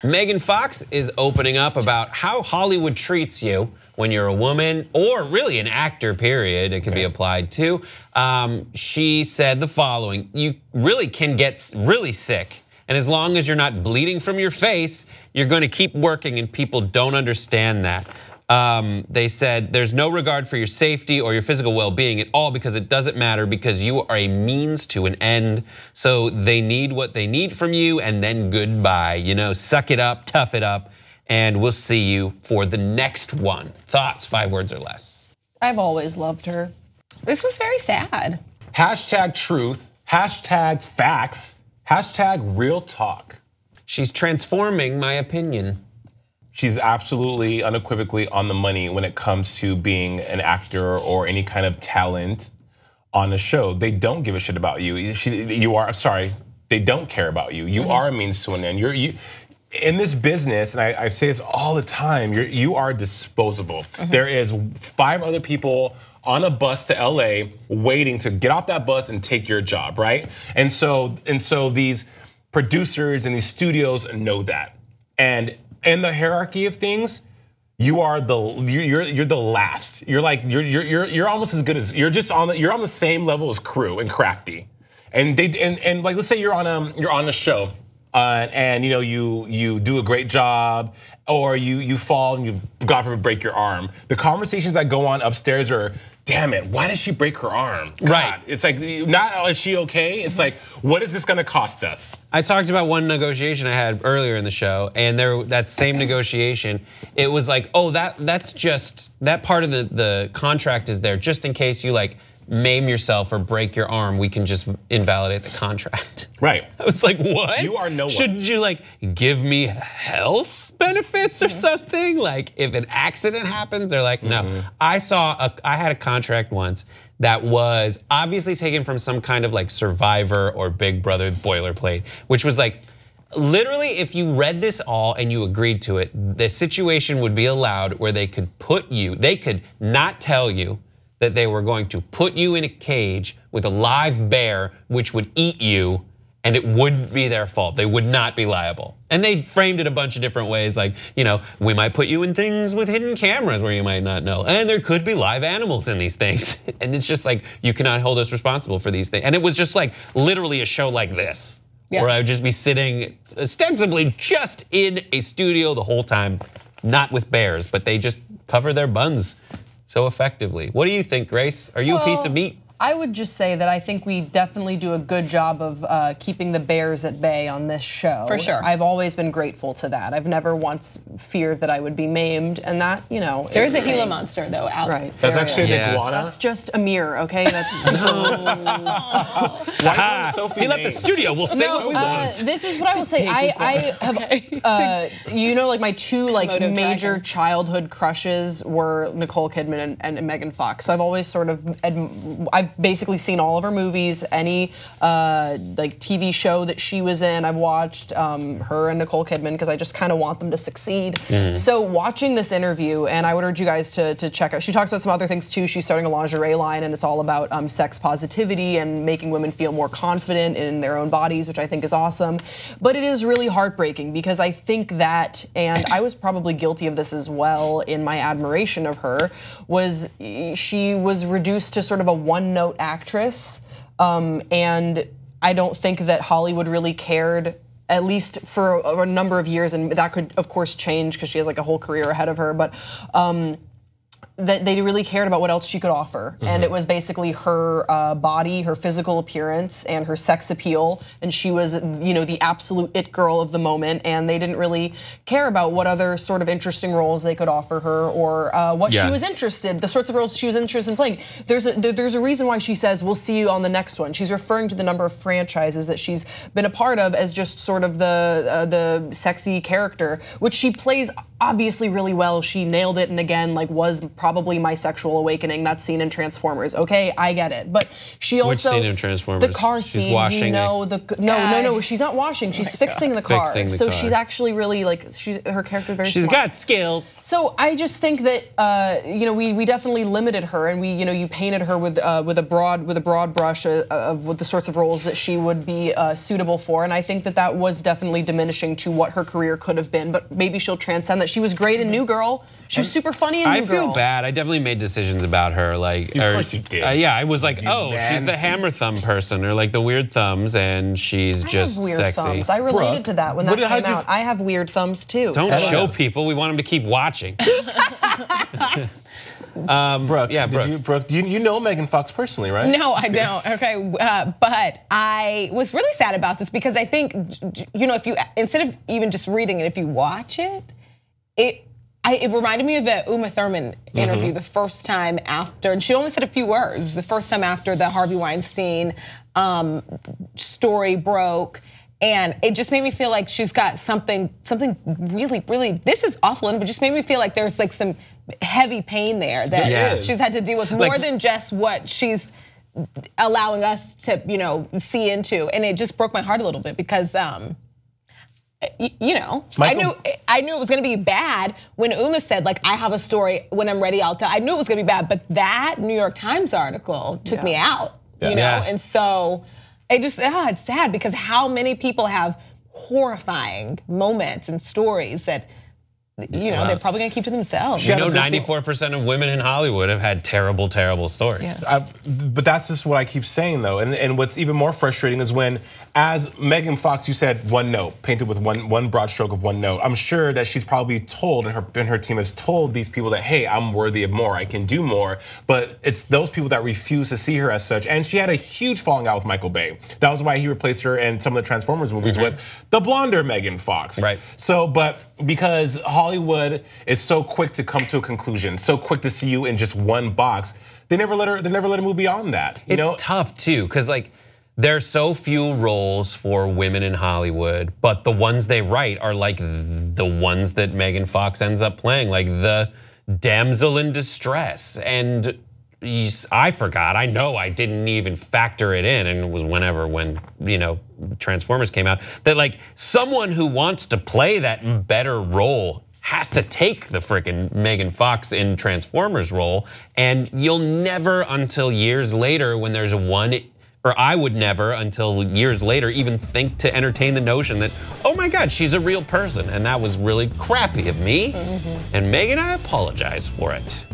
Megan Fox is opening up about how Hollywood treats you when you're a woman, or really an actor, period. It can be applied to. She said the following: you really can get really sick, and as long as you're not bleeding from your face, you're going to keep working, and people don't understand that. They said there's no regard for your safety or your physical well-being at all, because it doesn't matter, because you are a means to an end. So they need what they need from you, and then goodbye. You know, suck it up, tough it up, and we'll see you for the next one. Thoughts, 5 words or less. I've always loved her. This was very sad. Hashtag truth, hashtag facts, hashtag real talk. She's transforming my opinion. She's absolutely unequivocally on the money when it comes to being an actor or any kind of talent on a show. They don't give a shit about you. They don't care about you. You are a means to an end. You in this business, and I say this all the time, you are disposable. There is 5 other people on a bus to LA waiting to get off that bus and take your job, right? And so these producers and these studios know that. And in the hierarchy of things, you're the last. You're almost as good as you're on the same level as Crew and Crafty, and like, let's say you're on a show, and you know you do a great job, or you fall and you, God forbid, break your arm. The conversations that go on upstairs are, damn it, why did she break her arm? God. Right. It's like, not is she okay? It's like, what is this gonna cost us? I talked about one negotiation I had earlier in the show, and that same negotiation, it was like, oh, that's just, that part of the contract is there just in case you like maim yourself or break your arm, we can just invalidate the contract. Right. I was like, what? You are no one. Shouldn't you like give me health benefits or something? Like if an accident happens, they're like, no. I had a contract once that was obviously taken from some kind of like Survivor or Big Brother boilerplate, which was like, literally, if you read this all and you agreed to it, the situation would be allowed where they could not tell you that they were going to put you in a cage with a live bear, which would eat you, and it wouldn't be their fault. They would not be liable. And they framed it a bunch of different ways, like, you know, we might put you in things with hidden cameras where you might not know, and there could be live animals in these things. And it's just like, you cannot hold us responsible for these things. And it was just like literally a show like this, where I would just be sitting ostensibly just in a studio the whole time, not with bears, but they just cover their buns so effectively. What do you think, Grace? Are you a piece of meat? I would just say that I think we definitely do a good job of keeping the bears at bay on this show. For sure. I've always been grateful to that. I've never once feared that I would be maimed, and that, you know. There is a Gila monster though out. Right. That's actually an iguana. That's just Amir, okay? That's Why Sophie he left the studio. We'll say what we want. This is what I will say. I have, you know, like my 2 like major childhood crushes were Nicole Kidman and Megan Fox. So I've always sort of, I've basically seen all of her movies, any like TV show that she was in. I've watched her and Nicole Kidman because I just kind of want them to succeed. So watching this interview, and I would urge you guys to check out. She talks about some other things too. She's starting a lingerie line, and it's all about sex positivity and making women feel more confident in their own bodies, which I think is awesome. But it is really heartbreaking because I think that, and I was probably guilty of this as well in my admiration of her, was she was reduced to sort of a one-note actress, and I don't think that Hollywood really cared, at least for a number of years, and that could of course change because she has like a whole career ahead of her, but that they really cared about what else she could offer. And it was basically her body, her physical appearance, and her sex appeal. And she was, you know, the absolute it girl of the moment. And they didn't really care about what other sort of interesting roles they could offer her, or what she was interested, the sorts of roles she was interested in playing. There's a reason why she says, we'll see you on the next one. She's referring to the number of franchises that she's been a part of as just sort of the sexy character, which she plays obviously really well. She nailed it, and again, like was probably my sexual awakening. That scene in Transformers. Okay, I get it, but she also Which scene in Transformers? The car She's scene. washing no. She's not washing. She's fixing the car. Fixing the so car. she's actually really like her character very. She's smart. got skills. So I just think that we definitely limited her, and you painted her with a broad brush of the sorts of roles that she would be suitable for, and I think that was definitely diminishing to what her career could have been. But maybe she'll transcend that. She was great in New Girl. She was super funny in New Girl. I feel bad. I definitely made decisions about her. Like, of course you did. Yeah, I was like, she's the hammer thumb person, or like the weird thumbs, and she's just weird sexy. Thumbs. I related Brooke, to that when that came out. I have weird thumbs too. Don't show people. We want them to keep watching. Brooke, yeah, Brooke, you know Megan Fox personally, right? No, I don't. Okay, but I was really sad about this because I think, if you instead of even just reading it, if you watch it, it reminded me of the Uma Thurman interview the first time after, and she only said a few words. It was the first time after the Harvey Weinstein story broke. And it just made me feel like she's got something really, really, this is awful, but just made me feel like there's like some heavy pain there that she's had to deal with more than just what she's allowing us to, see into. And it just broke my heart a little bit because, I knew it was gonna be bad when Uma said, like, I have a story, when I'm ready, I'll tell. I knew it was gonna be bad, but that New York Times article took me out, and so, it's sad because how many people have horrifying moments and stories that, they're probably gonna keep to themselves. 94% of women in Hollywood have had terrible, terrible stories. Yeah. But that's just what I keep saying though, and what's even more frustrating is when, as Megan Fox, you said one note, painted with one broad stroke of one note. I'm sure that she's probably told, and her team has told these people that, hey, I'm worthy of more, I can do more. But it's those people that refuse to see her as such. And she had a huge falling out with Michael Bay. That was why he replaced her in some of the Transformers movies with the blonder Megan Fox. Right. So, but because Hollywood is so quick to come to a conclusion, so quick to see you in just one box, they never let her move beyond that. It's tough too, because like there's so few roles for women in Hollywood, but the ones they write are like the ones that Megan Fox ends up playing, like the damsel in distress. And I forgot, I know I didn't even factor it in, and it was when Transformers came out, that like someone who wants to play that better role has to take the frickin' Megan Fox in Transformers role, and you'll never until years later when there's or I would never until years later even think to entertain the notion that, oh my God, she's a real person, and that was really crappy of me. And Megan, I apologize for it.